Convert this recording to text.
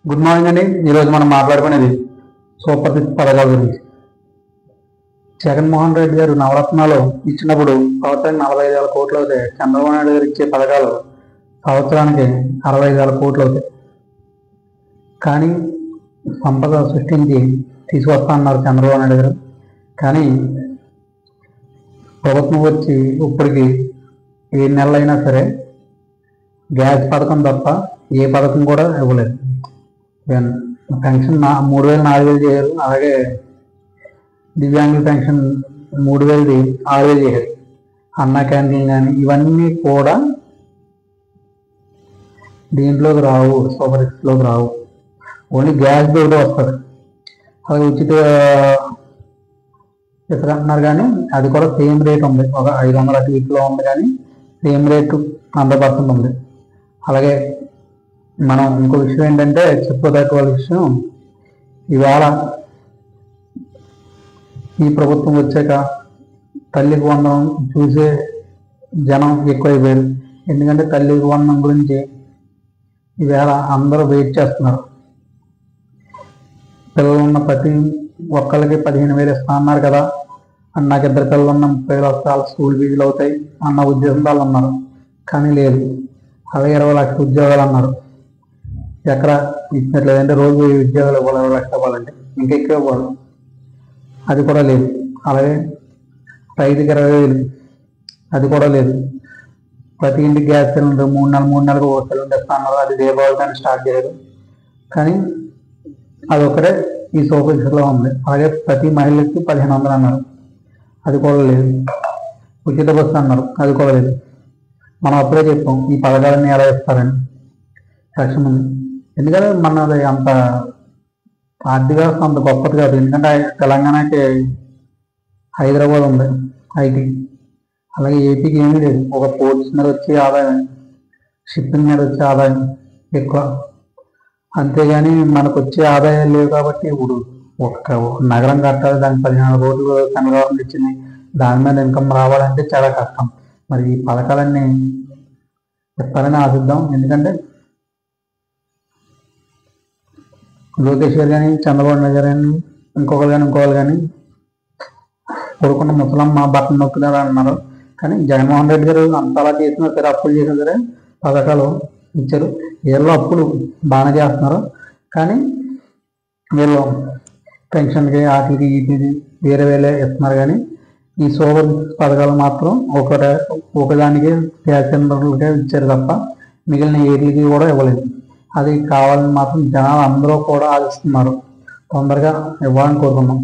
Good morning అండి. ఈరోజు మనం మాట్లాడుకునేది సూపర్ సిక్స్ పథకాల గురించి. జగన్మోహన్ రెడ్డి గారు నవరత్నాలు ఇచ్చినప్పుడు సంవత్సరానికి 45,000 కోట్లు అవుతాయి. చంద్రబాబు నాయుడు గారు ఇచ్చే పథకాలు సంవత్సరానికి 65,000 కోట్లు అవుతాయి. కానీ సంపద సృష్టించి తీసుకొస్తా అన్నారు చంద్రబాబు నాయుడు గారు. కానీ ప్రభుత్వం వచ్చి ఇప్పటికి 7 నెలలైనా సరే గ్యాస్ పథకం తప్ప ఏ పథకం కూడా ఇవ్వలేదు. పెన్షన్ 3,000 4,000 చేయారు. అలాగే దివ్యాంగుల పెన్షన్ 3,000ది 6,000 చేశారు. అన్న క్యాంటీన్ కానీ ఇవన్నీ కూడా దీంట్లోకి రావు, సూపర్ సిక్స్లోకి రావు. ఓన్లీ గ్యాస్ బిల్ వస్తుంది. అలాగే ఉచిత ఇసుక అంటున్నారు కానీ అది కూడా సేమ్ రేట్ ఉంది. ఒక 500 అటు ఇటులో ఉంది కానీ సేమ్ రేటు 100% ఉంది. అలాగే మనం ఇంకో విషయం ఏంటంటే చెప్పుకోదగ్గ విషయం, ఇవాళ ఈ ప్రభుత్వం వచ్చాక తల్లికి వందనం చూసే జనం ఎక్కువైపోయారు. ఎందుకంటే తల్లికి వందనం గురించి ఈవేళ అందరూ వెయిట్ చేస్తున్నారు. పిల్లలు ఉన్న ప్రతి ఒక్కరికి 15,000 ఇస్తా అన్నారు కదా, నాకు 2 పిల్లలు ఉన్న 30,000 వస్తాయి, స్కూల్ ఫీజులు అవుతాయి అన్న ఉద్దేశంతో వాళ్ళు ఉన్నారు. కానీ లేదు. అలాగే 20 లక్షల ఉద్యోగాలు అన్నారు. ఎక్కడ ఇచ్చినట్లేదంటే రోజు ఉద్యోగాలు ఇవ్వాలి, 20 లక్షలు ఇవ్వాలంటే ఇంకా ఎక్కువ ఇవ్వాలి, అది కూడా లేదు. అలాగే రైతుకి 20,000 అది కూడా లేదు. ప్రతి ఇంటికి గ్యాస్ సిలిండర్ 3 నెలలకు ఒక సిలిండర్ ఇస్తా అన్నారు. అది దీపావళి కానీ స్టార్ట్ చేయలేదు. కానీ అదొకటే ఈ సూపర్ సిక్స్లో ఉంది. అలాగే ప్రతి మహిళకి 1,500 అన్నారు. అది కూడా లేదు. ఉచిత బస్సు అన్నారు. అది కూడా లేదు. మనం అప్పుడే చెప్పాం ఈ పథకాలన్నీ ఎలా ఇస్తారని లక్ష్యం ఉంది. ఎందుకంటే మనది అంత ఆర్థిక వ్యవస్థ అంత గొప్పది కాదు. ఎందుకంటే తెలంగాణకి హైదరాబాద్ ఉంది ఐటీ, అలాగే ఏపీకి ఏమీ లేదు. ఒక పోర్ట్స్ మీద వచ్చే ఆదాయం, షిప్పింగ్ మీద వచ్చే ఆదాయం ఎక్కువ. అంతేగాని మనకు వచ్చే ఆదాయాలు లేవు. కాబట్టి ఇప్పుడు ఒక నగరం కట్టాలి, దానికి 14 కోట్లు సెంట్రల్ గవర్నమెంట్ ఇచ్చింది. దాని మీద ఇన్కమ్ రావాలంటే చాలా కష్టం. మరి ఈ పథకాలన్నీ ఇస్తారని ఆశిద్దాం. ఎందుకంటే లోకేష్ గారు కానీ, చంద్రబాబు నాయుడు గారు కానీ, ఇంకొకరు కానీ కొడుకున్న ముసలమ్మ బట్టలు నొక్కుతారు అన్నారు. కానీ జగన్మోహన్ రెడ్డి గారు అంతలా చేసినా సరే, అప్పులు చేసినా సరే పథకాలు ఇచ్చారు. వీళ్ళు అప్పులు బాగానే చేస్తున్నారు. కానీ వీళ్ళు పెన్షన్కి వాటికి వీటికి వేరే ఇస్తున్నారు. కానీ ఈ సూపర్ పథకాలు మాత్రం ఒకదానికి గ్యాస్ సిలిండర్లకే ఇచ్చారు తప్ప మిగిలిన ఏటికి కూడా ఇవ్వలేదు. అది కావాలని మాత్రం జనాలు అందరూ కూడా ఆశిస్తున్నారు. తొందరగా ఇవ్వాలని కోరుకున్నాం.